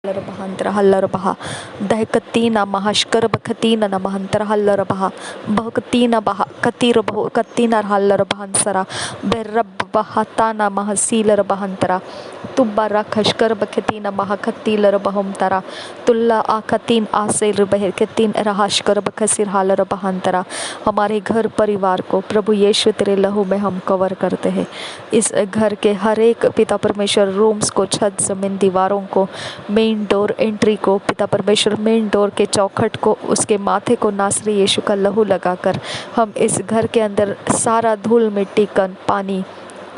हल्लरबहंतर हल्लरबहा दहकतीन महष्कर बखतीन नमहंतर हल्लरबहा बहकतीन बहा कतीर बहु कतीन हल्लरबहंसरा बेरब बहताना महसीलर बहंतरा तुब्बरा खशकर बखतीन महकतीलर बहमतरा तुल्ला आखतीन आसेर बहकतीन रहशकर बखसिर हालर बहंतरा। हमारे घर परिवार को प्रभु यीशु तेरे लहू में हम कवर करते हैं। इस घर के हर एक पिता परमेश्वर रूम्स को, छत, जमीन, दीवारों को, मेन डोर एंट्री को, पिता परमेश्वर मेन डोर के चौखट को, उसके माथे को नासरी यीशु का लहू लगाकर हम इस घर के अंदर सारा धूल मिट्टी कण पानी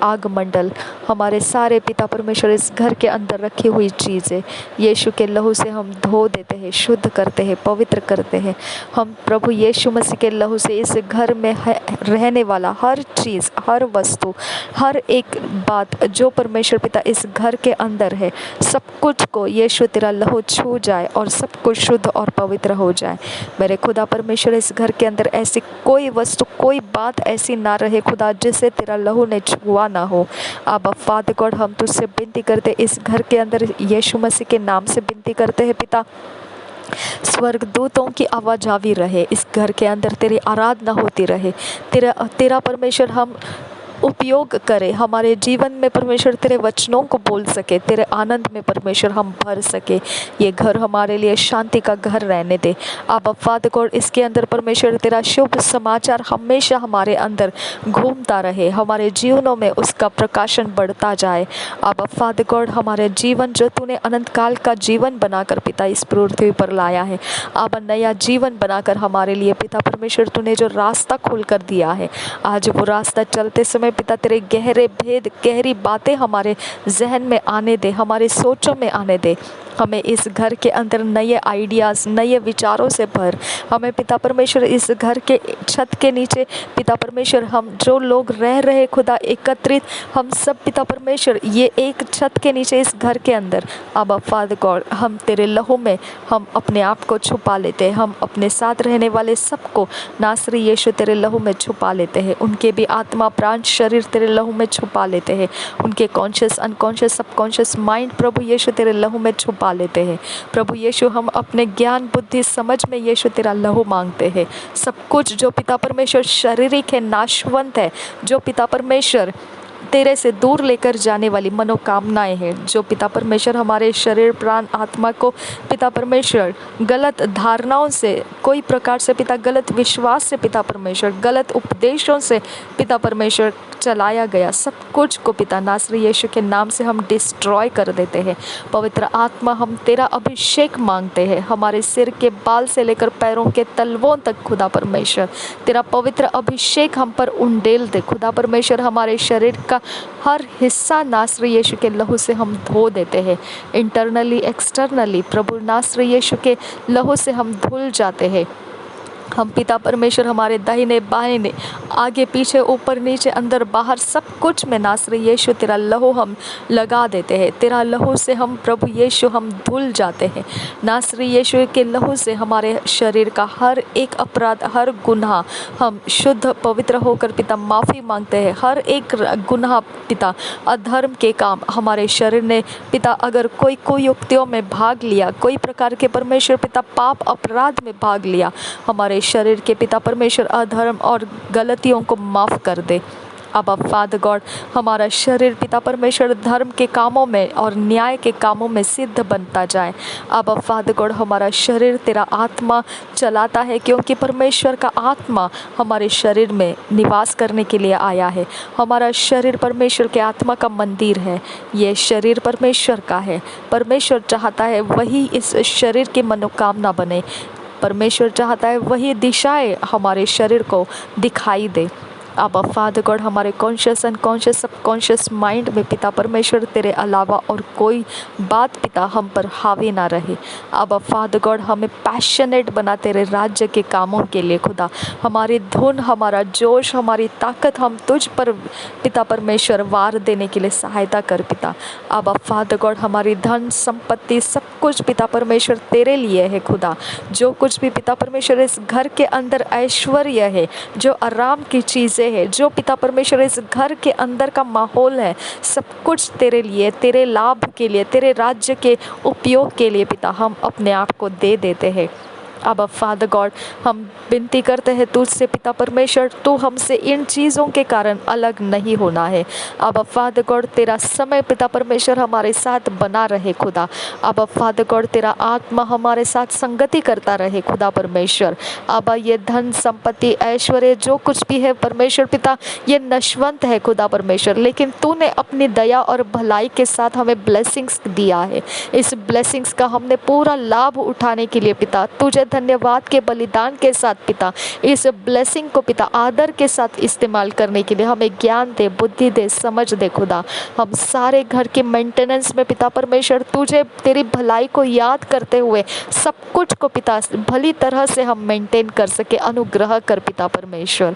आग मंडल हमारे सारे पिता परमेश्वर इस घर के अंदर रखी हुई चीज़ें यीशु के लहू से हम धो देते हैं, शुद्ध करते हैं, पवित्र करते हैं। हम प्रभु यीशु मसीह के लहू से इस घर में रहने वाला हर चीज़, हर वस्तु, हर एक बात जो परमेश्वर पिता इस घर के अंदर है, सब कुछ को यीशु तेरा लहू छू जाए और सब कुछ शुद्ध और पवित्र हो जाए। मेरे खुदा परमेश्वर इस घर के अंदर ऐसी कोई वस्तु, कोई बात ऐसी ना रहे खुदा जिसे तेरा लहू ने छुआ ना हो। अब फादर गॉड हम तुझसे विनती करते, इस घर के अंदर यीशु मसीह के नाम से विनती करते हैं पिता, स्वर्गदूतों की आवाजावी रहे इस घर के अंदर, तेरी आराधना होती रहे, तेरा परमेश्वर हम उपयोग करे हमारे जीवन में परमेश्वर, तेरे वचनों को बोल सके, तेरे आनंद में परमेश्वर हम भर सके। ये घर हमारे लिए शांति का घर रहने दे। अब फादर गॉड इसके अंदर परमेश्वर तेरा शुभ समाचार हमेशा हमारे अंदर घूमता रहे, हमारे जीवनों में उसका प्रकाशन बढ़ता जाए। अब फादर गॉड हमारे जीवन जो तूने अनंत काल का जीवन बनाकर पिता इस पृथ्वी पर लाया है, अब नया जीवन बनाकर हमारे लिए पिता परमेश्वर तूने जो रास्ता खोल कर दिया है, आज वो रास्ता चलते समय पिता तेरे गहरे भेद, गहरी बातें हमारे जहन में आने दे, हमारे सोचों में आने दे। हमें इस घर के अंदर नए आइडियाज़, नए विचारों से भर। हमें पिता परमेश्वर इस घर के छत के नीचे पिता परमेश्वर हम जो लोग रह रहे खुदा एकत्रित, हम सब पिता परमेश्वर ये एक छत के नीचे इस घर के अंदर अब फादर गॉड हम तेरे लहू में हम अपने आप को छुपा लेते हैं। हम अपने साथ रहने वाले सबको नासरी यीशु तेरे लहू में छुपा लेते हैं। उनके भी आत्मा, प्राण, शरीर तेरे लहू में छुपा लेते हैं। उनके कॉन्शियस, अनकॉन्शियस, सबकॉन्शियस माइंड प्रभु यीशु तेरे लहू में छुपा लेते हैं। प्रभु यीशु हम अपने ज्ञान, बुद्धि, समझ में यीशु तेरा लहू मांगते हैं। सब कुछ जो पिता परमेश्वर शारीरिक है, नाशवंत है, जो पिता परमेश्वर तेरे से दूर लेकर जाने वाली मनोकामनाएं हैं, जो पिता परमेश्वर हमारे शरीर, प्राण, आत्मा को पिता परमेश्वर गलत धारणाओं से, कोई प्रकार से पिता गलत विश्वास से, पिता परमेश्वर गलत उपदेशों से पिता परमेश्वर चलाया गया, सब कुछ को पिता नासरी यीशु के नाम से हम डिस्ट्रॉय कर देते हैं। पवित्र आत्मा हम तेरा अभिषेक मांगते हैं, हमारे सिर के बाल से लेकर पैरों के तलवों तक खुदा परमेश्वर तेरा पवित्र अभिषेक हम पर उंडेल दे। खुदा परमेश्वर हमारे शरीर का हर हिस्सा नासरी यीशु के लहू से हम धो देते हैं, इंटरनली, एक्सटर्नली प्रभु नासरी यीशु के लहू से हम धुल जाते हैं। हम पिता परमेश्वर हमारे दाहिने बाहिने, आगे पीछे, ऊपर नीचे, अंदर बाहर, सब कुछ में नासरी यीशु तेरा लहू हम लगा देते हैं। तेरा लहू से हम प्रभु यीशु हम धुल जाते हैं। नासरी यीशु के लहू से हमारे शरीर का हर एक अपराध, हर गुनाह हम शुद्ध पवित्र होकर पिता माफ़ी मांगते हैं। हर एक गुनाह पिता, अधर्म के काम हमारे शरीर ने पिता अगर कोई कुयुक्तियों में भाग लिया, कोई प्रकार के परमेश्वर पिता पाप अपराध में भाग लिया, हमारे शरीर के पिता परमेश्वर अधर्म और गलतियों को माफ़ कर दे। अब फादर गॉड हमारा शरीर पिता परमेश्वर धर्म के कामों में और न्याय के कामों में सिद्ध बनता जाए। अब फादर गॉड हमारा शरीर तेरा आत्मा चलाता है, क्योंकि परमेश्वर का आत्मा हमारे शरीर में निवास करने के लिए आया है। हमारा शरीर परमेश्वर के आत्मा का मंदिर है। ये शरीर परमेश्वर का है। परमेश्वर चाहता है वही इस शरीर की मनोकामना बने। परमेश्वर चाहता है वही दिशाएं हमारे शरीर को दिखाई दे। अब फादर गॉड हमारे कॉन्शियस, अनकॉन्शियस, सबकॉन्शियस माइंड में पिता परमेश्वर तेरे अलावा और कोई बात पिता हम पर हावी ना रहे। अब फादर गॉड हमें पैशनेट बना तेरे राज्य के कामों के लिए खुदा। हमारी धुन, हमारा जोश, हमारी ताकत हम तुझ पर पिता परमेश्वर वार देने के लिए सहायता कर पिता। अब फादर गॉड हमारी धन संपत्ति सब कुछ पिता परमेश्वर तेरे लिए है खुदा। जो कुछ भी पिता परमेश्वर इस घर के अंदर ऐश्वर्य है, जो आराम की चीज़ें देते हैं, जो पिता परमेश्वर इस घर के अंदर का माहौल है, सब कुछ तेरे लिए, तेरे लाभ के लिए, तेरे राज्य के उपयोग के लिए पिता हम अपने आप को दे देते हैं। अब फादर गॉड, हम विनती करते हैं तुझसे पिता परमेश्वर, तू हमसे इन चीज़ों के कारण अलग नहीं होना है। अब फादर गॉड, तेरा समय पिता परमेश्वर हमारे साथ बना रहे खुदा। अब फादर गॉड, तेरा आत्मा हमारे साथ संगति करता रहे खुदा परमेश्वर। अब ये धन संपत्ति ऐश्वर्य जो कुछ भी है परमेश्वर पिता, ये नशवंत है खुदा परमेश्वर, लेकिन तूने अपनी दया और भलाई के साथ हमें ब्लेसिंग्स दिया है। इस ब्लेसिंग्स का हमने पूरा लाभ उठाने के लिए पिता तुझे धन्यवाद के बलिदान के साथ पिता इस ब्लेसिंग को पिता आदर के साथ इस्तेमाल करने के लिए हमें ज्ञान दे, बुद्धि दे, समझ दे खुदा। हम सारे घर के मेंटेनेंस में पिता परमेश्वर तुझे तेरी भलाई को याद करते हुए सब कुछ को पिता भली तरह से हम मेंटेन कर सके, अनुग्रह कर पिता परमेश्वर।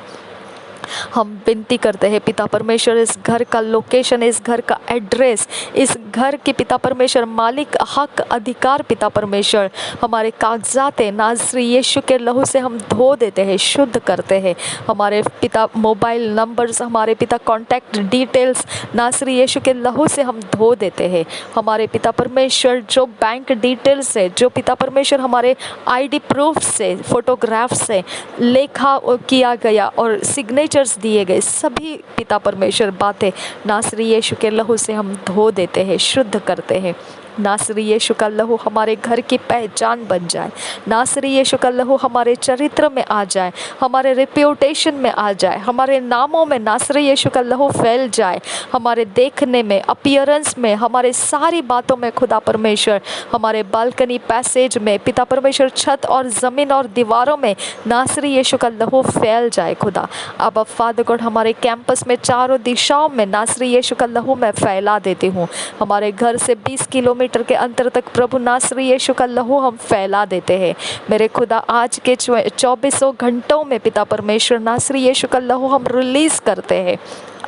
हम विनती करते हैं पिता परमेश्वर, इस घर का लोकेशन, इस घर का एड्रेस, इस घर के पिता परमेश्वर मालिक हक अधिकार पिता परमेश्वर हमारे कागजात नाज़री यीशु के लहू से हम धो देते हैं, शुद्ध करते हैं। हमारे पिता मोबाइल नंबर्स, हमारे पिता कॉन्टैक्ट डिटेल्स नाज़री यीशु के लहू से हम धो देते हैं। हमारे पिता परमेश्वर जो बैंक डिटेल्स है, जो पिता परमेश्वर हमारे आईडी प्रूफ से, फोटोग्राफ से लेखा किया गया और सिग्नेचर्स दिए गए, सभी पिता परमेश्वर बातें नासरी यीशु के लहू से हम धो देते हैं, शुद्ध करते हैं। नासरी यीशु का लहू हमारे घर की पहचान बन जाए। नासरी यीशु का लहू हमारे चरित्र में आ जाए, हमारे रेप्यूटेशन में आ जाए, हमारे नामों में नासरी यीशु का लहू फैल जाए, हमारे देखने में, अपीयरेंस में, हमारे सारी बातों में खुदा परमेश्वर, हमारे बालकनी पैसेज में पिता परमेश्वर, छत और ज़मीन और दीवारों में नासरी यीशु का लहू फैल जाए खुदा। अब फादर गॉड, हमारे कैंपस में चारों दिशाओं में नासरी यीशु का लहू मैं फैला देती हूँ। हमारे घर से 20 किलोमीटर के अंतर तक प्रभु नासरी यीशु का लहू हम फैला देते हैं। मेरे खुदा, आज के 24 घंटों में पिता परमेश्वर नासरी यीशु का लहू हम रिलीज़ करते हैं।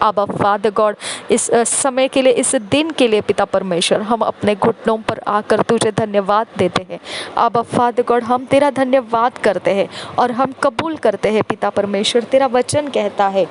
अब फादर गॉड, इस समय के लिए, इस दिन के लिए पिता परमेश्वर हम अपने घुटनों पर आकर तुझे धन्यवाद देते हैं। अब फादर गॉड, हम तेरा धन्यवाद करते हैं और हम कबूल करते हैं पिता परमेश्वर। तेरा वचन कहता है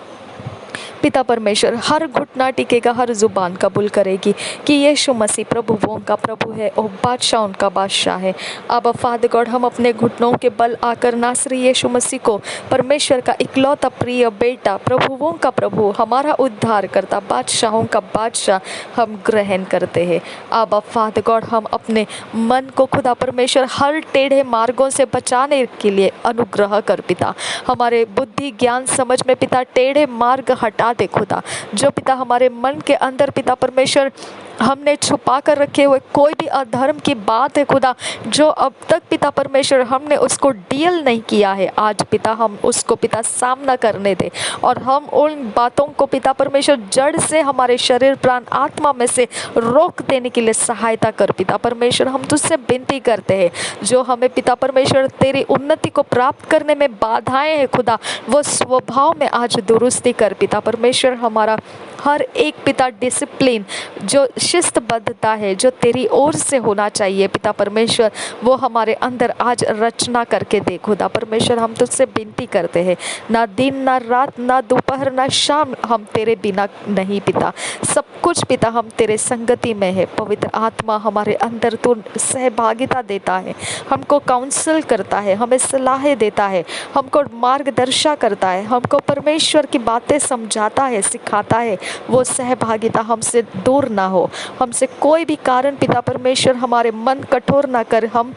पिता परमेश्वर, हर घुटना टिकेगा, हर जुबान कबूल करेगी कि यीशु मसीह प्रभुओं का प्रभु है और बादशाह उनका बादशाह है। अब फादर गॉड, हम अपने घुटनों के बल आकर नासरी यीशु मसीह को परमेश्वर का इकलौता प्रिय बेटा, प्रभुओं का प्रभु, हमारा उद्धार करता, बादशाहों का बादशाह हम ग्रहण करते हैं। अब फादर गॉड, हम अपने मन को खुदा परमेश्वर हर टेढ़े मार्गों से बचाने के लिए अनुग्रह कर पिता। हमारे बुद्धि ज्ञान समझ में पिता टेढ़े मार्ग हटा दे खुदा। जो पिता हमारे मन के अंदर पिता परमेश्वर हमने छुपा कर रखे हुए कोई भी अधर्म की बात है खुदा, जो अब तक पिता परमेश्वर हमने उसको डील नहीं किया है, आज पिता हम उसको पिता सामना करने दे और हम उन बातों को पिता परमेश्वर जड़ से हमारे शरीर प्राण आत्मा में से रोक देने के लिए सहायता कर पिता परमेश्वर। हम तुझसे विनती करते हैं, जो हमें पिता परमेश्वर तेरी उन्नति को प्राप्त करने में बाधाएं हैं खुदा, वो स्वभाव में आज दुरुस्ती कर पिता परमेश्वर। हमारा हर एक पिता डिसिप्लिन, जो शिस्तबद्धता है, जो तेरी ओर से होना चाहिए पिता परमेश्वर, वो हमारे अंदर आज रचना करके दे खुदा परमेश्वर। हम तुझसे विनती करते हैं, ना दिन ना रात ना दोपहर ना शाम हम तेरे बिना नहीं पिता, सब कुछ पिता हम तेरे संगति में है। पवित्र आत्मा हमारे अंदर तू सहभागिता देता है, हमको काउंसिल करता है, हमें सलाहें देता है, हमको मार्गदर्शन करता है, हमको परमेश्वर की बातें समझाता है, सिखाता है। वो सहभागिता हमसे दूर ना हो, हमसे कोई भी कारण पिता परमेश्वर हमारे मन कठोर ना कर, हम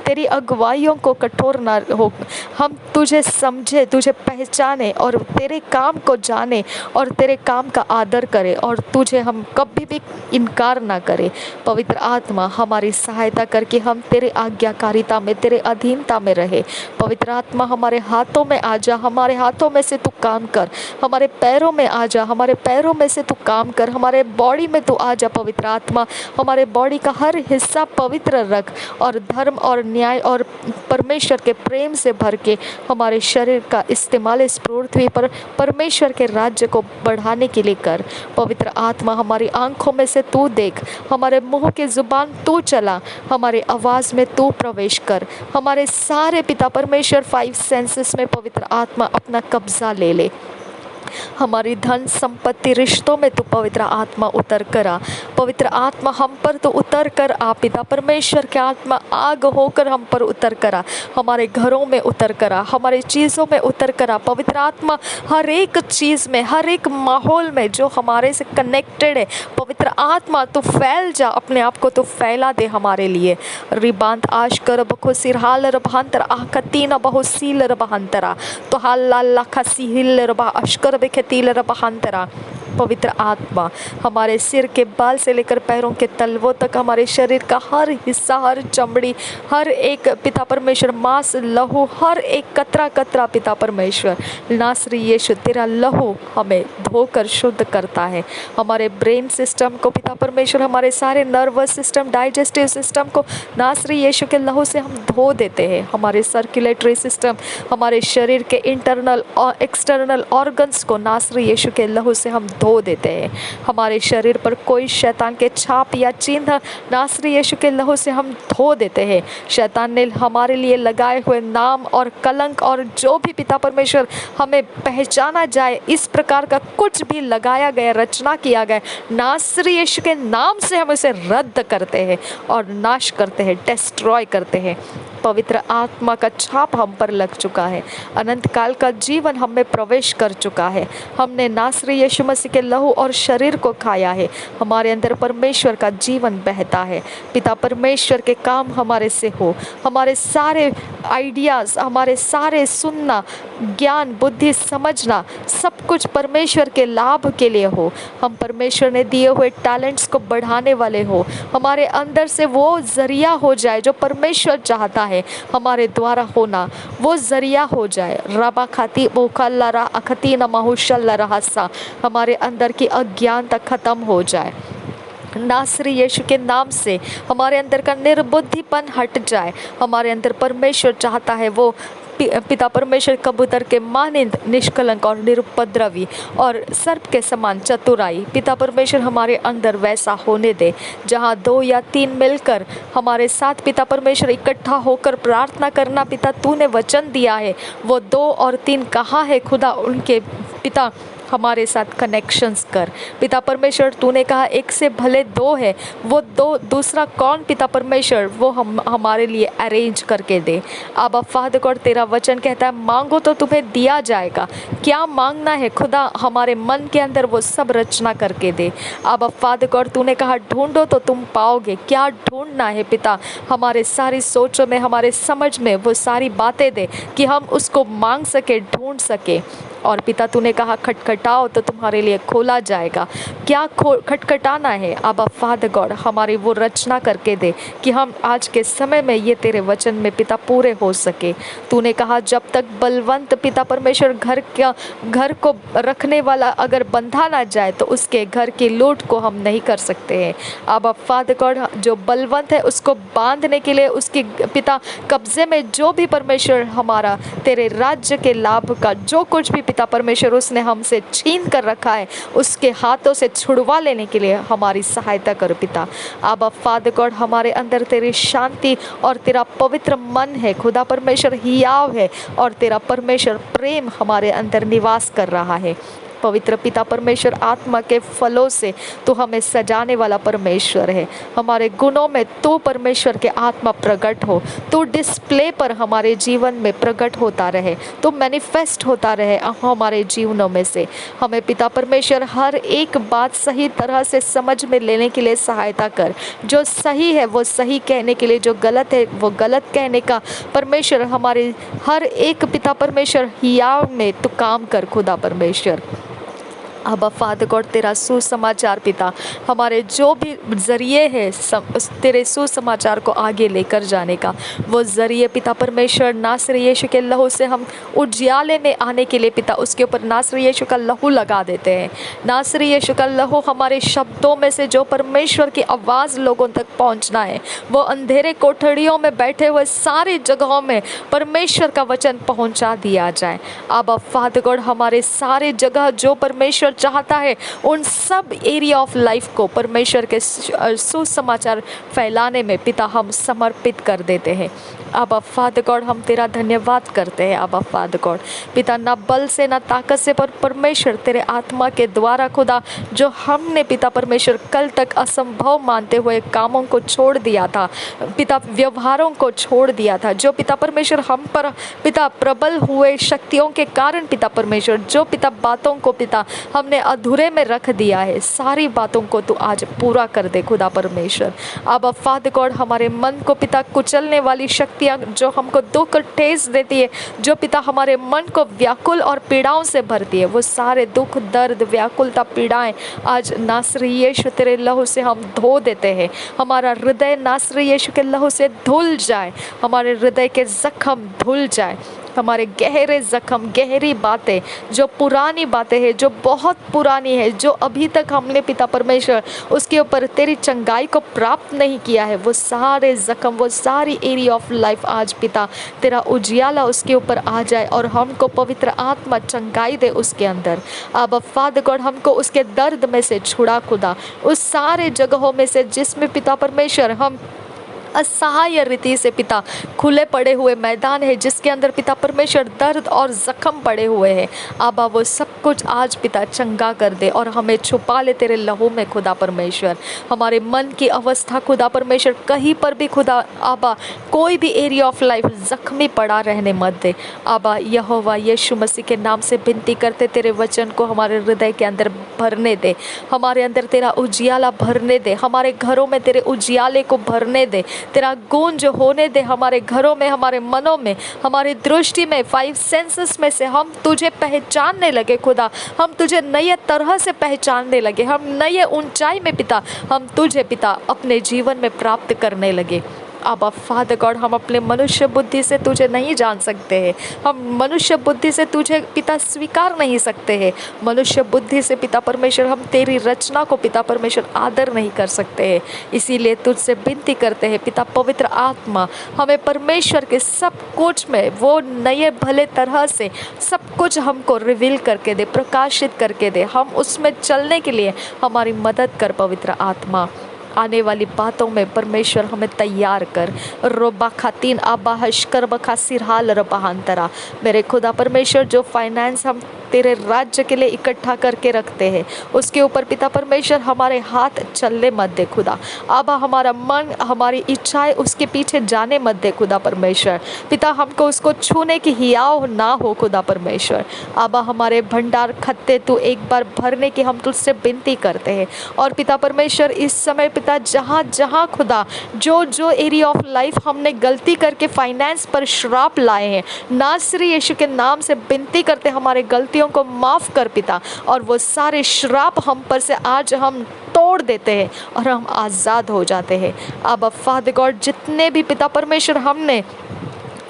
तेरी अगुवाइयों को कठोर ना हो, हम तुझे समझे, तुझे पहचाने और तेरे काम को जाने और तेरे काम का आदर करें और तुझे हम कभी भी इनकार ना करें। पवित्र आत्मा हमारी सहायता करके हम तेरे आज्ञाकारिता में, तेरे अधीनता में रहे। पवित्र आत्मा हमारे हाथों में आ जा, हमारे हाथों में से तू काम कर, हमारे पैरों में आ जा, हमारे पैरों में से तू काम कर, हमारे बॉडी में तू आ जा। पवित्र आत्मा हमारे बॉडी का हर हिस्सा पवित्र रख और धर्म और न्याय और परमेश्वर के प्रेम से भर के हमारे शरीर का इस्तेमाल इस पृथ्वी पर परमेश्वर के राज्य को बढ़ाने के लिए कर। पवित्र आत्मा हमारी आंखों में से तू देख, हमारे मुंह की जुबान तू चला, हमारे आवाज़ में तू प्रवेश कर, हमारे सारे पिता परमेश्वर 5 सेंसेस में पवित्र आत्मा अपना कब्जा ले ले। हमारी धन संपत्ति रिश्तों में तू पवित्र आत्मा उतर कर आ। पवित्र आत्मा हम पर तो उतर कर आ पिता परमेश्वर के आत्मा आग होकर हम पर उतर कर आ, हमारे घरों में उतर कर आ, हमारी चीज़ों में उतर कर आ। पवित्र आत्मा हर एक चीज़ में, हर एक माहौल में जो हमारे से कनेक्टेड है, पवित्र आत्मा तो फैल जा, अपने आप को तो फैला दे हमारे लिए। रिबांत आश कर बखो सिरहाल रबहांतर आकतीना बहु सील रबहांतरा तो हाल ला खसी हिल रबा अशकर बेखतील रबहांतरा। पवित्र आत्मा हमारे सिर के बाल से लेकर पैरों के तलवों तक, हमारे शरीर का हर हिस्सा, हर चमड़ी, हर एक पिता परमेश्वर मांस लहू, हर एक कतरा कतरा पिता परमेश्वर नासरी यीशु तेरा लहू हमें धोकर शुद्ध करता है। हमारे ब्रेन सिस्टम को पिता परमेश्वर, हमारे सारे नर्वस सिस्टम, डाइजेस्टिव सिस्टम को नासरी यीशु के लहू से हम धो देते हैं। हमारे सर्कुलेटरी सिस्टम, हमारे शरीर के इंटरनल और एक्सटर्नल ऑर्गन्स को नासरी यीशु के लहू से हम धो देते हैं। हमारे शरीर पर कोई शैतान के छाप या चिन्ह नासरी यीशु के लहू से हम धो देते हैं। शैतान ने हमारे लिए लगाए हुए नाम और कलंक और जो भी पिता परमेश्वर हमें पहचाना जाए इस प्रकार का कुछ भी लगाया गया, रचना किया गया, नासरी यीशु के नाम से हम उसे रद्द करते हैं और नाश करते हैं, डिस्ट्रॉय करते हैं। पवित्र आत्मा का छाप हम पर लग चुका है, अनंत काल का जीवन हम में प्रवेश कर चुका है। हमने नासरी यीशु मसीह के लहू और शरीर को खाया है, हमारे अंदर परमेश्वर का जीवन बहता है। पिता परमेश्वर के काम हमारे से हो, हमारे सारे आइडियाज़, हमारे सारे सुनना, ज्ञान, बुद्धि, समझना, सब कुछ परमेश्वर के लाभ के लिए हो। हम परमेश्वर ने दिए हुए टैलेंट्स को बढ़ाने वाले हो, हमारे अंदर से वो जरिया हो जाए जो परमेश्वर चाहता है हमारे द्वारा होना, वो जरिया हो जाए। रबा खाती बोखल्ला रा अखती न माहुशल्ला रहसा, हमारे अंदर की अज्ञानता खत्म हो जाए। नासरी यीशु के नाम से हमारे अंदर का निर्बुद्धिपन हट जाए। हमारे अंदर परमेश्वर चाहता है वो पिता परमेश्वर कबूतर के मानिंद निष्कलंक और निरुपद्रवी और सर्प के समान चतुराई पिता परमेश्वर हमारे अंदर वैसा होने दे। जहाँ 2 या 3 मिलकर हमारे साथ पिता परमेश्वर इकट्ठा होकर प्रार्थना करना, पिता तूने वचन दिया है, वो 2 और 3 कहाँ है खुदा, उनके पिता हमारे साथ कनेक्शंस कर। पिता परमेश्वर तूने कहा 1 से भले 2 है, वो 2 दूसरा कौन पिता परमेश्वर, वो हमारे लिए अरेंज करके दे। अब फादर गॉड तेरा वचन कहता है मांगो तो तुम्हें दिया जाएगा। क्या मांगना है खुदा, हमारे मन के अंदर वो सब रचना करके दे। अब फादर गॉड तूने कहा ढूंढो तो तुम पाओगे। क्या ढूंढना है पिता, हमारे सारी सोचों में, हमारे समझ में वो सारी बातें दे कि हम उसको मांग सके, ढूंढ सके। और पिता तूने कहा खटखटाओ तो तुम्हारे लिए खोला जाएगा। क्या खटखटाना है, अब फादर गॉड हमारी वो रचना करके दे कि हम आज के समय में ये तेरे वचन में पिता पूरे हो सके। तूने कहा जब तक बलवंत पिता परमेश्वर घर को रखने वाला अगर बंधा ना जाए तो उसके घर की लूट को हम नहीं कर सकते हैं। अब फादर गॉड जो बलवंत है उसको बांधने के लिए उसके पिता कब्जे में जो भी परमेश्वर हमारा तेरे राज्य के लाभ का जो कुछ भी पिता परमेश्वर उसने हमसे छीन कर रखा है उसके हाथों से छुड़वा लेने के लिए हमारी सहायता करो पिता। अब फादर गॉड हमारे अंदर तेरी शांति और तेरा पवित्र मन है खुदा परमेश्वर हियाव है और तेरा परमेश्वर प्रेम हमारे अंदर निवास कर रहा है। पवित्र पिता परमेश्वर आत्मा के फलों से तू हमें सजाने वाला परमेश्वर है। हमारे गुणों में तू परमेश्वर के आत्मा प्रकट हो, तू डिस्प्ले पर हमारे जीवन में प्रकट होता रहे, तू मैनिफेस्ट होता रहे हमारे जीवनों में से। हमें पिता परमेश्वर हर एक बात सही तरह से समझ में लेने के लिए सहायता कर। जो सही है वो सही कहने के लिए, जो गलत है वो गलत कहने का परमेश्वर हमारे हर एक पिता परमेश्वर हियाव में तू काम कर खुदा परमेश्वर। अब फादर गॉड तेरा सुसमाचार पिता हमारे जो भी ज़रिए है तेरे सुसमाचार को आगे लेकर जाने का, वो ज़रिए पिता परमेश्वर नासरी यीशु के लहू से हम उजियाले में आने के लिए पिता उसके ऊपर नासरी यीशु का लहू लगा देते हैं। नासरी यीशु का लहू हमारे शब्दों में से जो परमेश्वर की आवाज़ लोगों तक पहुंचना है, वो अंधेरे कोठरियों में बैठे हुए सारी जगहों में परमेश्वर का वचन पहुंचा दिया जाए। अब फादर गॉड हमारे सारे जगह जो परमेश्वर परमेश्वर चाहता है उन सब एरिया ऑफ लाइफ को परमेश्वर के सुसमाचार फैलाने में पिता हम समर्पित कर देते हैं। आबा फादर गॉड, हम तेरा धन्यवाद करते हैं। आबा फादर गॉड, पिता ना बल से ना ताकत से, पर परमेश्वर तेरे आत्मा के द्वारा खुदा, जो हमने पिता परमेश्वर कल तक असंभव मानते हुए कामों को छोड़ दिया था, पिता व्यवहारों को छोड़ दिया था, जो पिता परमेश्वर हम पर पिता प्रबल हुए शक्तियों के कारण पिता परमेश्वर, जो पिता बातों को पिता हमने अधूरे में रख दिया है, सारी बातों को तू आज पूरा कर दे खुदा परमेश्वर। आबा फादर गॉड, हमारे मन को पिता कुचलने वाली शक्तियाँ जो हमको दुख ठेस देती है, जो पिता हमारे मन को व्याकुल और पीड़ाओं से भरती है, वो सारे दुख दर्द व्याकुलता पीड़ाएं आज नासरी यीशु तेरे लहू से हम धो देते हैं। हमारा हृदय नासरी यीशु के लहू से धुल जाए, हमारे हृदय के जख्म धुल जाए, हमारे गहरे जख्म, गहरी बातें, जो पुरानी बातें हैं, जो बहुत पुरानी है, जो अभी तक हमने पिता परमेश्वर उसके ऊपर तेरी चंगाई को प्राप्त नहीं किया है, वो सारे जख्म, वो सारी एरिया ऑफ लाइफ आज पिता तेरा उजियाला उसके ऊपर आ जाए और हमको पवित्र आत्मा चंगाई दे उसके अंदर। अब फादर गॉड, हमको उसके दर्द में से छुड़ा खुदा, उस सारे जगहों में से जिसमें पिता परमेश्वर हम असहाय रीति से पिता खुले पड़े हुए मैदान है, जिसके अंदर पिता परमेश्वर दर्द और जख्म पड़े हुए हैं। आबा वो सब कुछ आज पिता चंगा कर दे और हमें छुपा ले तेरे लहू में खुदा परमेश्वर। हमारे मन की अवस्था खुदा परमेश्वर कहीं पर भी खुदा आबा कोई भी एरिया ऑफ लाइफ जख्मी पड़ा रहने मत दे। आबा यहोवा यीशु मसीह के नाम से विनती करते, तेरे वचन को हमारे हृदय के अंदर भरने दे, हमारे अंदर तेरा उजियाला भरने दे, हमारे घरों में तेरे उजियाले को भरने दे, तेरा गूंज होने दे हमारे घरों में, हमारे मनों में, हमारी दृष्टि में, 5 सेंसेस में से हम तुझे पहचानने लगे खुदा, हम तुझे नए तरह से पहचानने लगे, हम नए ऊंचाई में पिता हम तुझे पिता अपने जीवन में प्राप्त करने लगे। आबा फादर गॉड, हम अपने मनुष्य बुद्धि से तुझे नहीं जान सकते हैं, हम मनुष्य बुद्धि से तुझे पिता स्वीकार नहीं सकते हैं, मनुष्य बुद्धि से पिता परमेश्वर हम तेरी रचना को पिता परमेश्वर आदर नहीं कर सकते हैं। इसीलिए तुझसे विनती करते हैं पिता पवित्र आत्मा हमें परमेश्वर के सब कुछ में वो नए भले तरह से सब कुछ हमको रिवील करके दे, प्रकाशित करके दे, हम उसमें चलने के लिए हमारी मदद कर पवित्र आत्मा। आने वाली बातों में परमेश्वर हमें तैयार कर। रोबा खातीन आबा हशकर बखा सिरहाल रबाहांतरा, मेरे खुदा परमेश्वर जो फाइनेंस हम तेरे राज्य के लिए इकट्ठा करके रखते हैं, उसके ऊपर पिता परमेश्वर हमारे हाथ चलने मत दे खुदा। आबा हमारा मन, हमारी इच्छाएं उसके पीछे जाने मत दे खुदा परमेश्वर। पिता हमको उसको छूने की हियाव ना हो खुदा परमेश्वर। आबा हमारे भंडार खत्ते तू एक बार भरने की हम तुझसे विनती करते हैं। और पिता परमेश्वर इस समय पिता जहाँ जहाँ खुदा जो जो एरिया ऑफ लाइफ हमने गलती करके फाइनेंस पर श्राप लाए हैं, नासरी यीशु के नाम से विनती करते हमारे गलतियों को माफ कर पिता, और वो सारे श्राप हम पर से आज हम तोड़ देते हैं और हम आज़ाद हो जाते हैं। अब फादर गॉड, जितने भी पिता परमेश्वर हमने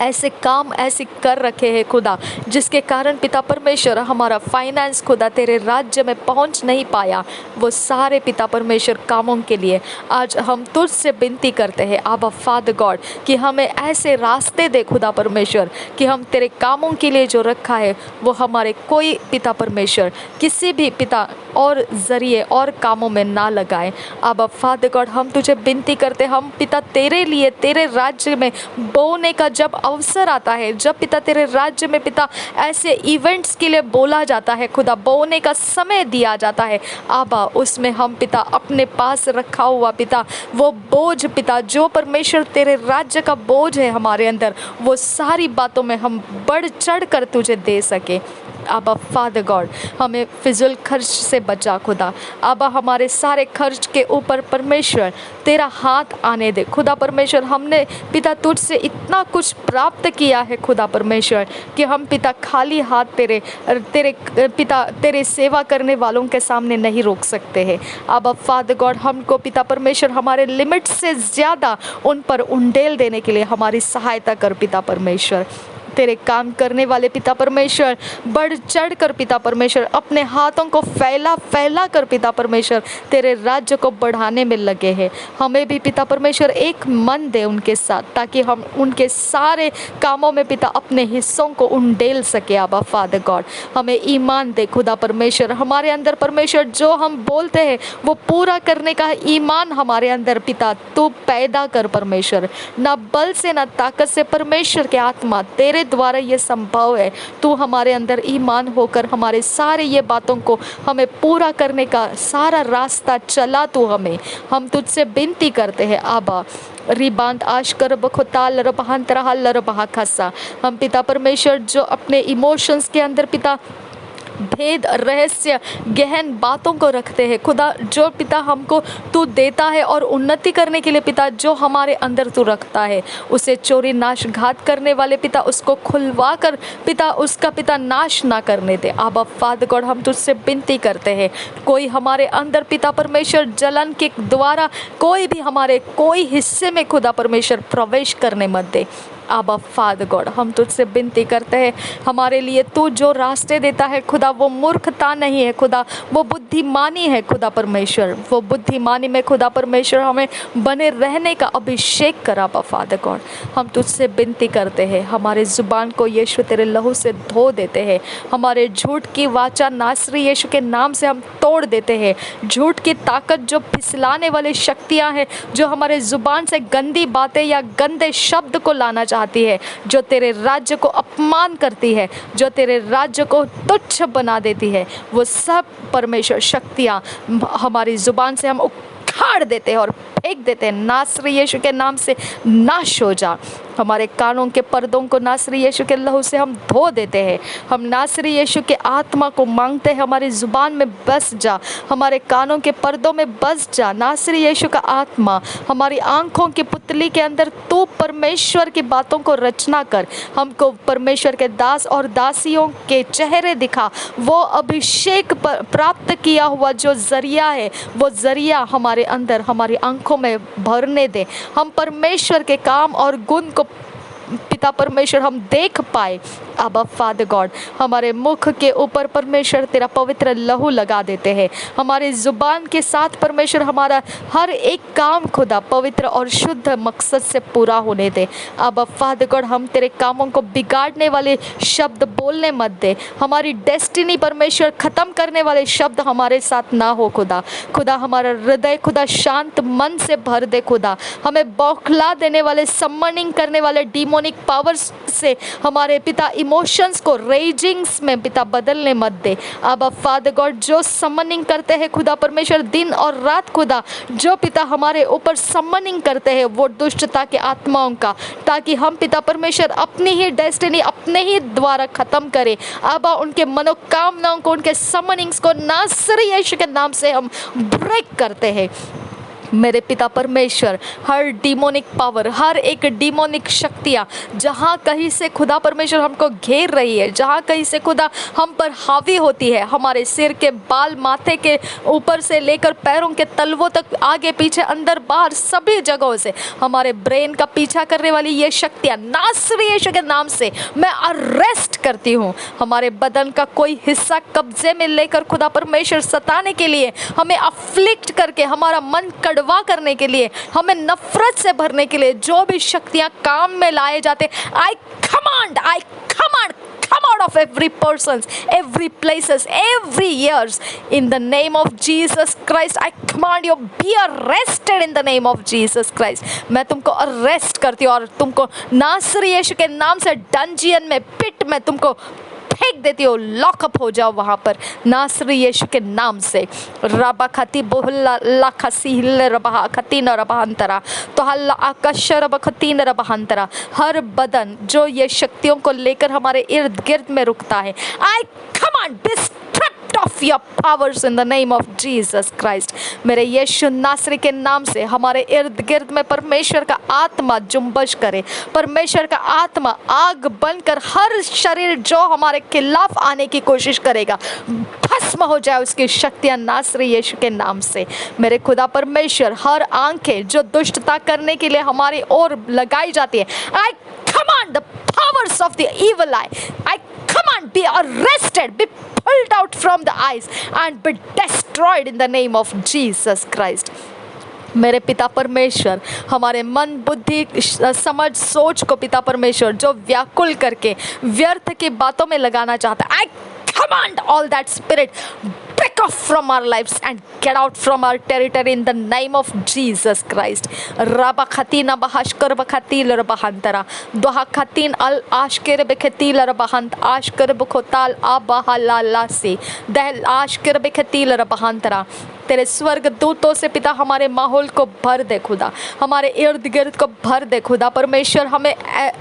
ऐसे काम ऐसे कर रखे हैं खुदा, जिसके कारण पिता परमेश्वर हमारा फाइनेंस खुदा तेरे राज्य में पहुंच नहीं पाया, वो सारे पिता परमेश्वर कामों के लिए आज हम तुझसे विनती करते हैं आबा फादर गॉड कि हमें ऐसे रास्ते दे खुदा परमेश्वर कि हम तेरे कामों के लिए जो रखा है वो हमारे कोई पिता परमेश्वर किसी भी पिता और ज़रिए और कामों में ना लगाए। आबा फादर गॉड, हम तुझे विनती करते, हम पिता तेरे लिए तेरे राज्य में बोने का जब अवसर आता है, जब पिता तेरे राज्य में पिता ऐसे इवेंट्स के लिए बोला जाता है खुदा, बोने का समय दिया जाता है, आबा उसमें हम पिता अपने पास रखा हुआ पिता वो बोझ पिता जो परमेश्वर तेरे राज्य का बोझ है हमारे अंदर, वो सारी बातों में हम बढ़ चढ़ कर तुझे दे सके। आबा फादर गॉड, हमें फिजूल खर्च से बचा खुदा। आबा हमारे सारे खर्च के ऊपर परमेश्वर तेरा हाथ आने दे खुदा परमेश्वर। हमने पिता तुझसे इतना कुछ प्राप्त किया है खुदा परमेश्वर कि हम पिता खाली हाथ तेरे पिता तेरे सेवा करने वालों के सामने नहीं रोक सकते हैं। आबा फादर गॉड, हमको पिता परमेश्वर हमारे लिमिट से ज़्यादा उन पर उंडेल देने के लिए हमारी सहायता कर पिता परमेश्वर। तेरे काम करने वाले पिता परमेश्वर बढ़ चढ़ कर पिता परमेश्वर अपने हाथों को फैला फैला कर पिता परमेश्वर तेरे राज्य को बढ़ाने में लगे हैं। हमें भी पिता परमेश्वर एक मन दे उनके साथ, ताकि हम उनके सारे कामों में पिता अपने हिस्सों को उंडेल सके। आबा फादर गॉड, हमें ईमान दे खुदा परमेश्वर, हमारे अंदर परमेश्वर जो हम बोलते हैं वो पूरा करने का ईमान हमारे अंदर पिता तू पैदा कर परमेश्वर। ना बल से ना ताकत से परमेश्वर के आत्मा तेरे द्वारा ये संभव है। तू हमारे अंदर ईमान होकर हमारे सारे ये बातों को हमें पूरा करने का सारा रास्ता चला तू हमें। हम तुझसे विनती करते हैं आबा रिबांत आशकर बखोताल रबहांतरा हल रबहा खसा। हम पिता परमेश्वर जो अपने इमोशंस के अंदर पिता भेद रहस्य गहन बातों को रखते हैं खुदा, जो पिता हमको तू देता है और उन्नति करने के लिए पिता जो हमारे अंदर तू रखता है, उसे चोरी नाश घात करने वाले पिता उसको खुलवा कर पिता उसका पिता नाश ना करने दे। आबा फादर गॉड, हम तुझसे विनती करते हैं कोई हमारे अंदर पिता परमेश्वर जलन के द्वारा कोई भी हमारे कोई हिस्से में खुदा परमेश्वर प्रवेश करने मत दे। आबा फादर गॉड, हम तुझसे विनती करते हैं हमारे लिए तू जो रास्ते देता है खुदा वो मूर्खता नहीं है खुदा, वो बुद्धिमानी है खुदा परमेश्वर। वो बुद्धिमानी में खुदा परमेश्वर हमें बने रहने का अभिषेक कर। आबा फादर गॉड, हम तुझसे विनती करते हैं हमारे ज़ुबान को यीशु तेरे लहू से धो देते हैं। हमारे झूठ की वाचा नासरी यीशु के नाम से हम तोड़ देते हैं। झूठ की ताकत जो फिसलाने वाली शक्तियाँ हैं, जो हमारे ज़ुबान से गंदी बातें या गंदे शब्द को लाना चाहती है, जो तेरे राज्य को अपमान करती है, जो तेरे राज्य को तुच्छ बना देती है, वो सब परमेश्वर शक्तियाँ हमारी ज़ुबान से हम उखाड़ देते हैं और फेंक देते हैं। नासरी यीशु के नाम से नाश हो जा। हमारे कानों के पर्दों को नासरी यीशु के लहू से हम धो देते हैं। हम नासरी यीशु के आत्मा को मांगते हैं, हमारी ज़ुबान में बस जा, हमारे कानों के पर्दों में बस जा। नासरी यीशु का आत्मा हमारी आंखों की पुतली के अंदर तू परमेश्वर की बातों को रचना कर। हमको परमेश्वर के दास और दासियों के चेहरे दिखा। वो अभिषेक प्राप्त किया हुआ जो जरिया है, वो जरिया हमारे अंदर हमारी आंखों में भरने दे। हम परमेश्वर के काम और गुण को पिता परमेश्वर हम देख पाए। आबा फादर गॉड, हमारे मुख के ऊपर परमेश्वर तेरा पवित्र लहू लगा देते हैं। हमारी ज़ुबान के साथ परमेश्वर हमारा हर एक काम खुदा पवित्र और शुद्ध मकसद से पूरा होने दे। आबा फादर गॉड, हम तेरे कामों को बिगाड़ने वाले शब्द बोलने मत दे। हमारी डेस्टिनी परमेश्वर ख़त्म करने वाले शब्द हमारे साथ ना हो खुदा। खुदा हमारा हृदय खुदा शांत मन से भर दे खुदा। हमें बौखला देने वाले समनिंग करने वाले डीमोनिक पावर्स से हमारे पिता इमोशंस को रेजिंग्स में पिता बदलने मत दे। अब फादर गॉड, जो समनिंग करते हैं खुदा परमेश्वर दिन और रात खुदा, जो पिता हमारे ऊपर समनिंग करते हैं वो दुष्टता के आत्माओं का, ताकि हम पिता परमेश्वर अपनी ही डेस्टिनी अपने ही द्वारा ख़त्म करें। अब उनके मनोकामनाओं को, उनके समनिंग्स को नासरी यीशु के नाम से हम ब्रेक करते हैं। मेरे पिता परमेश्वर, हर डीमोनिक पावर, हर एक डीमोनिक शक्तियाँ जहाँ कहीं से खुदा परमेश्वर हमको घेर रही है, जहाँ कहीं से खुदा हम पर हावी होती है, हमारे सिर के बाल, माथे के ऊपर से लेकर पैरों के तलवों तक, आगे पीछे अंदर बाहर सभी जगहों से हमारे ब्रेन का पीछा करने वाली ये शक्तियाँ नासरी यीशु के नाम से मैं अरेस्ट करती हूँ। हमारे बदन का कोई हिस्सा कब्जे में लेकर खुदा परमेश्वर सताने के लिए, हमें अफ्लिक्ट करके, हमारा मन कड़वा करने के लिए, हमें नफरत से भरने के लिए जो भी शक्तियां काम में लाए जाते, I command, come out of every persons, every places, every years, in the name of Jesus Christ, I command you be arrested in the name of Jesus Christ। मैं तुमको अरेस्ट करती हूँ और तुमको नासरी यीशु के नाम से डंजियन में, पिट में तुमको फेंक देती हो। लॉकअप हो जाओ वहाँ पर नासरी यीशु के नाम से। रबा खती बोहल्ला लाखसी हिल रबहा खती न रबहंतरा तो हल्ला आकाश रब खती न रबहंतरा। हर बदन जो ये शक्तियों को लेकर हमारे इर्द गिर्द में रुकता है, I command be stripped of your powers in the name of Jesus Christ। मेरे यीशु नासरी के नाम से हमारे इर्द गिर्द में परमेश्वर का आत्मा जुम्बश करे। परमेश्वर का आत्मा आग बनकर हर शरीर जो हमारे खिलाफ आने की कोशिश करेगा भस्म हो जाए उसकी शक्तियाँ नासरी यीशु के नाम से। मेरे खुदा परमेश्वर, हर आंखें जो दुष्टता करने के लिए हमारी ओर लगाई जाती है, आई command the power powers of the evil eye, I command, be arrested, be pulled out from the eyes and be destroyed in the name of Jesus Christ. मेरे पिता परमेश्वर, हमारे मन, बुद्धि, समझ, सोच को पिता परमेश्वर जो व्याकुल करके व्यर्थ की बातों में लगाना चाहता है, I command all that spirit, break off from our lives and get out from our territory in the name of Jesus Christ. Rabba khatina bahashkar bakhatil rabahantara doha khatin al ashker bekhatil rabahant ashker bukhotal abahalala se dehel ashker bekhatil rabahantara. तेरे स्वर्ग दूतों से पिता हमारे माहौल को भर दे खुदा, हमारे इर्द गिर्द को भर दे खुदा परमेश्वर। हमें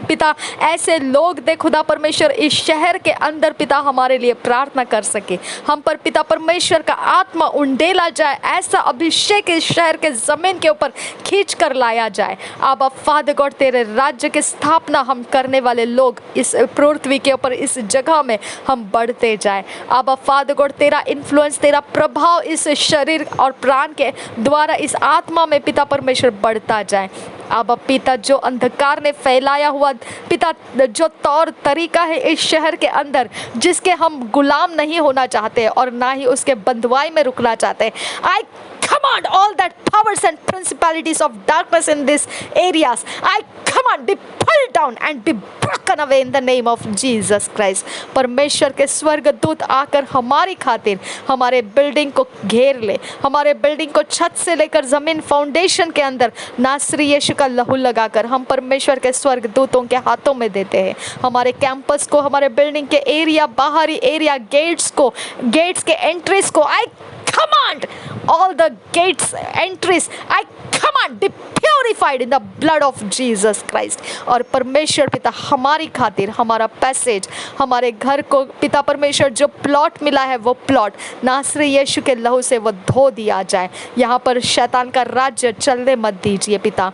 पिता ऐसे लोग दे खुदा परमेश्वर इस शहर के अंदर पिता हमारे लिए प्रार्थना कर सके। हम पर पिता परमेश्वर का आत्मा उंडेला जाए, ऐसा अभिषेक इस शहर के ज़मीन के ऊपर खींच कर लाया जाए। आबा फादर गॉड, तेरे राज्य की स्थापना हम करने वाले लोग इस पृथ्वी के ऊपर, इस जगह में हम बढ़ते जाए। आबा फादर गॉड, तेरा इन्फ्लुएंस, तेरा प्रभाव इस शरीर और प्राण के द्वारा इस आत्मा में पिता परमेश्वर बढ़ता जाए। अब पिता जो अंधकार ने फैलाया हुआ पिता जो तौर तरीका है इस शहर के अंदर, जिसके हम गुलाम नहीं होना चाहते और ना ही उसके बंधुआई में रुकना चाहते, I command all that powers and principalities of darkness in these areas, I command, be pulled down and be broken away in the name of Jesus Christ. परमेश्वर के स्वर्गदूत आकर हमारी खातिर हमारे बिल्डिंग को घेर ले, हमारे बिल्डिंग को छत से लेकर ज़मीन फाउंडेशन के अंदर नासरी यीशु का लहू लगाकर हम परमेश्वर के स्वर्गदूतों के हाथों में देते हैं। हमारे कैंपस को, हमारे बिल्डिंग के एरिया, बाहरी एरिया, गेट्स को, गेट्स के एंट्रीज को, I command all the gates, entries, I command, be purified in the blood of Jesus Christ. और परमेश्वर पिता हमारी खातिर हमारा पैसेज, हमारे घर को पिता परमेश्वर जो प्लॉट मिला है वो प्लॉट नासरी यीशु के लहू से वो धो दिया जाए। यहाँ पर शैतान का राज्य चलने मत दीजिए पिता।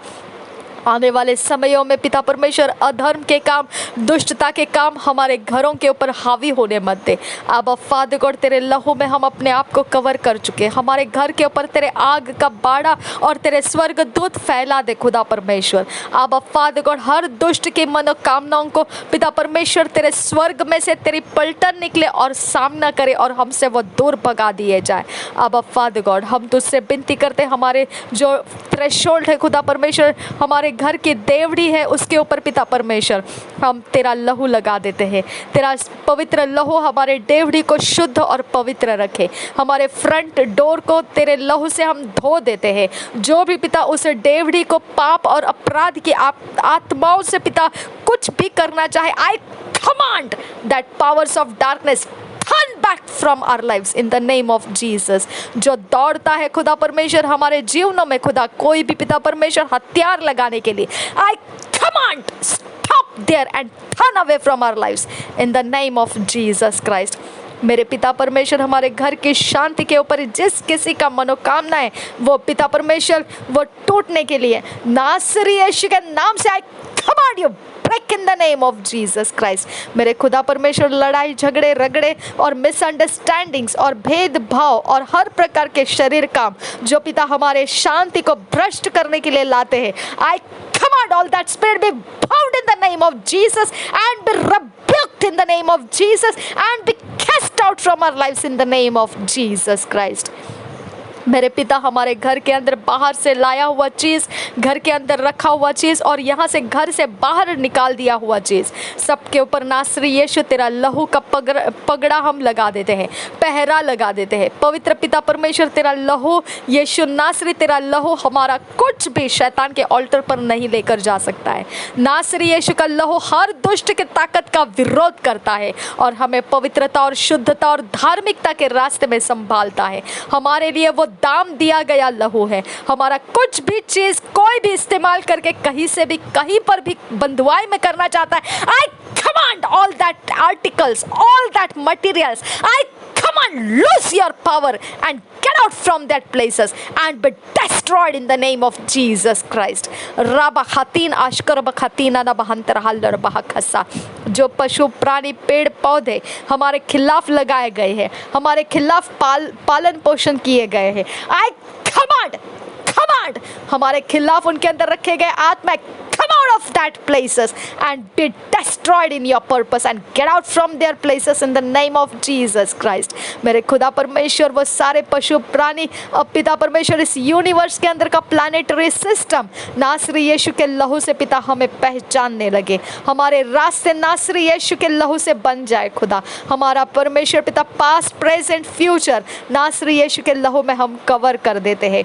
आने वाले समयों में पिता परमेश्वर अधर्म के काम, दुष्टता के काम हमारे घरों के ऊपर हावी होने मत दे। अब फादर गॉड, तेरे लहू में हम अपने आप को कवर कर चुके, हमारे घर के ऊपर तेरे आग का बाड़ा और तेरे स्वर्गदूत फैला दे खुदा परमेश्वर। अब फादर गॉड, हर दुष्ट की मनोकामनाओं को पिता परमेश्वर तेरे स्वर्ग में से तेरी पलटन निकले और सामना करे और हमसे वो दूर भगा दिए जाए। अब फादर गॉड, हम तुझसे विनती करते, हमारे जो थ्रेशोल्ड है खुदा परमेश्वर, हमारे घर की देवड़ी है उसके ऊपर पिता परमेश्वर हम तेरा लहू लगा देते हैं। तेरा पवित्र लहू हमारे देवड़ी को शुद्ध और पवित्र रखे। हमारे फ्रंट डोर को तेरे लहू से हम धो देते हैं। जो भी पिता उस देवड़ी को पाप और अपराध की आत्माओं से पिता कुछ भी करना चाहे, I command that powers of darkness turn back from our lives in the name of Jesus. जो दौड़ता है खुदा परमेश्वर हमारे जीवनों में, खुदा कोई भी पिता परमेश्वर हथियार लगाने के लिए, I command, stop there and turn away from our lives in the name of Jesus Christ. मेरे पिता परमेश्वर, हमारे घर की शांति के ऊपर जिस किसी का मनोकामना है वो पिता परमेश्वर वो टूटने के लिए नासरी यीशु के नाम से I command you, break in the name of Jesus Christ. मेरे खुदा परमेश्वर, लड़ाई झगड़े रगड़े और मिसअंडरस्टैंडिंग्स और भेदभाव और हर प्रकार के शरीर काम जो पिता हमारे शांति को भ्रष्ट करने के लिए लाते हैं, I command all that spirit be bound in the name of Jesus and be rebuked in the name of Jesus and be cast out from our lives in the name of Jesus Christ. मेरे पिता, हमारे घर के अंदर बाहर से लाया हुआ चीज़, घर के अंदर रखा हुआ चीज़ और यहाँ से घर से बाहर निकाल दिया हुआ चीज़, सबके ऊपर नासरी यीशु तेरा लहू का पगड़ा हम लगा देते हैं, पहरा लगा देते हैं। पवित्र पिता परमेश्वर, तेरा लहू यीशु नासरी, तेरा लहू हमारा कुछ भी शैतान के ऑल्टर पर नहीं लेकर जा सकता है। नासरी यीशु का लहू हर दुष्ट की ताकत का विरोध करता है और हमें पवित्रता और शुद्धता और धार्मिकता के रास्ते में संभालता है। हमारे लिए वो दाम दिया गया लहू है। हमारा कुछ भी चीज कोई भी इस्तेमाल करके कहीं से भी कहीं पर भी बंधुआई में करना चाहता है, I command all that articles, all that materials, I command, lose your power and get out from that places and be destroyed in the name of Jesus Christ. Rabba khatin ashkar bakhatina na bahantar hallar bahakasa. जो पशु प्राणी पेड़ पौधे हमारे खिलाफ लगाए गए हैं, हमारे खिलाफ पालन पोषण किए गए हैं, I command हमारे खिलाफ उनके अंदर रखे गए आत्मा, come out of that places and be destroyed in your purpose and get out from their places in the name of Jesus Christ. मेरे खुदा परमेश्वर वो सारे पशु प्राणी अब पिता परमेश्वर इस यूनिवर्स के अंदर का प्लानेटरी सिस्टम नासरी यीशु के लहू से पिता हमें पहचानने लगे, हमारे रास्ते नासरी यीशु के लहू से बन जाए खुदा। हमारा परमेश्वर पिता पास्ट प्रेजेंट फ्यूचर नासरी यीशु के लहू में हम कवर कर देते हैं।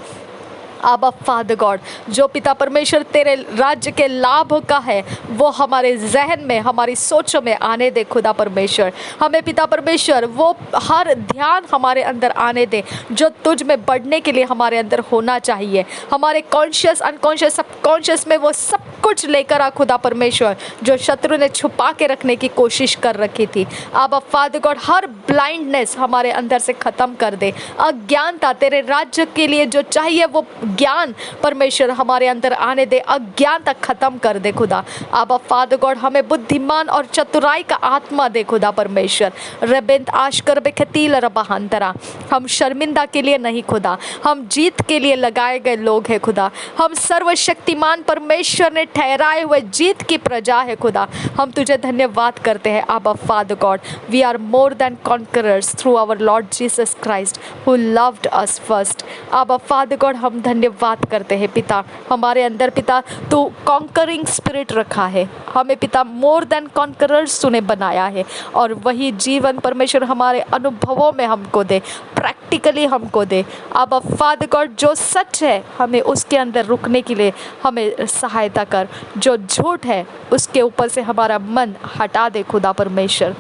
आबा फादर गॉड, जो पिता परमेश्वर तेरे राज्य के लाभ का है वो हमारे जहन में, हमारी सोचों में आने दे खुदा परमेश्वर। हमें पिता परमेश्वर वो हर ध्यान हमारे अंदर आने दे जो तुझ में बढ़ने के लिए हमारे अंदर होना चाहिए। हमारे कॉन्शियस, अनकॉन्शियस, सबकॉन्शियस में वो सब कुछ लेकर आ खुदा परमेश्वर जो शत्रु ने छुपा के रखने की कोशिश कर रखी थी। आबा फादर गॉड, हर ब्लाइंडनेस हमारे अंदर से ख़त्म कर दे। अज्ञानता, तेरे राज्य के लिए जो चाहिए वो ज्ञान परमेश्वर हमारे अंदर आने दे, अज्ञानता खत्म कर दे खुदा। आबा फादर गॉड, हमें बुद्धिमान और चतुराई का आत्मा दे खुदा परमेश्वर। रबिंद आशकर बेखतील रबहंतरा, हम शर्मिंदा के लिए नहीं खुदा, हम जीत के लिए लगाए गए लोग हैं खुदा। हम सर्वशक्तिमान परमेश्वर ने ठहराए हुए जीत की प्रजा है खुदा। हम तुझे धन्यवाद करते हैं Abba Father God. We are more than conquerors through our Lord Jesus Christ who loved us first. Abba Father God, हम धन्यवाद करते हैं पिता, हमारे अंदर पिता तू कॉन्करिंग स्पिरिट रखा है। हमें पिता मोर देन कॉन्करर्स तूने बनाया है और वही जीवन परमेश्वर हमारे अनुभवों में हमको दे, प्रैक्टिकली हमको दे। अब फादर गॉड, जो सच है हमें उसके अंदर रुकने के लिए हमें सहायता कर, जो झूठ है उसके ऊपर से हमारा मन हटा दे खुदा परमेश्वर।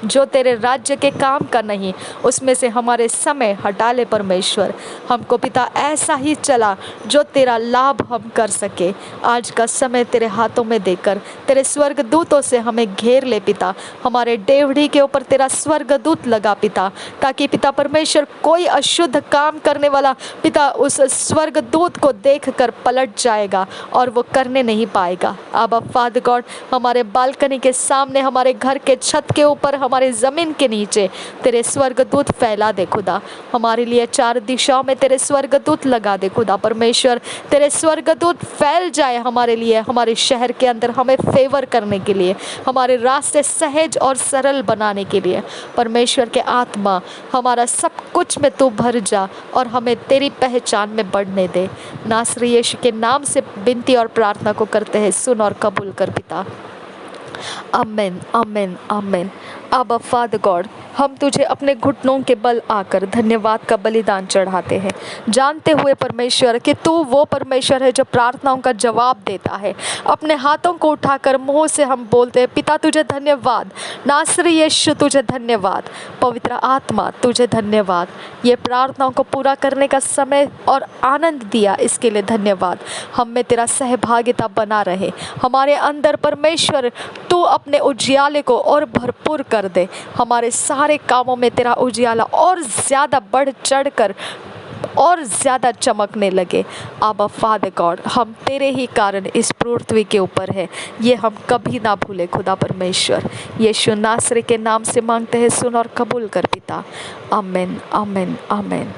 जो तेरे राज्य के काम का नहीं उसमें से हमारे समय हटा ले परमेश्वर। हमको पिता ऐसा ही चला जो तेरा लाभ हम कर सके। आज का समय तेरे हाथों में देकर तेरे स्वर्गदूतों से हमें घेर ले पिता। हमारे डेवढ़ी के ऊपर तेरा स्वर्गदूत लगा पिता, ताकि पिता परमेश्वर कोई अशुद्ध काम करने वाला पिता उस स्वर्गदूत को देख कर पलट जाएगा और वो करने नहीं पाएगा। अब फादर गॉड, हमारे बालकनी के सामने, हमारे घर के छत के ऊपर, हमारे ज़मीन के नीचे तेरे स्वर्गदूत फैला दे खुदा। हमारे लिए चार दिशाओं में तेरे स्वर्गदूत लगा दे खुदा परमेश्वर। तेरे स्वर्गदूत फैल जाए हमारे लिए, हमारे शहर के अंदर हमें फेवर करने के लिए, हमारे रास्ते सहज और सरल बनाने के लिए। परमेश्वर के आत्मा, हमारा सब कुछ में तू भर जा और हमें तेरी पहचान में बढ़ने दे। नासरी यीशु के नाम से विनती और प्रार्थना को करते हैं, सुन और कबूल कर पिता। आमीन, आमीन, आमीन। आबा फादर गॉड, हम तुझे अपने घुटनों के बल आकर धन्यवाद का बलिदान चढ़ाते हैं, जानते हुए परमेश्वर कि तू वो परमेश्वर है जो प्रार्थनाओं का जवाब देता है। अपने हाथों को उठाकर मुंह से हम बोलते हैं, पिता तुझे धन्यवाद, नासरी यीशु तुझे धन्यवाद, पवित्र आत्मा तुझे धन्यवाद। ये प्रार्थनाओं को पूरा करने का समय और आनंद दिया, इसके लिए धन्यवाद। हम में तेरा सहभागिता बना रहे, हमारे अंदर परमेश्वर तू अपने उजियाले को और भरपूर कर दे। हमारे सारे कामों में तेरा उजियाला और ज़्यादा बढ़ चढ़ कर और ज़्यादा चमकने लगे। आबा फादर गॉड, हम तेरे ही कारण इस पृथ्वी के ऊपर है, ये हम कभी ना भूले खुदा परमेश्वर। यीशु नासरी के नाम से मांगते हैं, सुन और कबूल कर पिता। आमीन, आमीन, आमीन।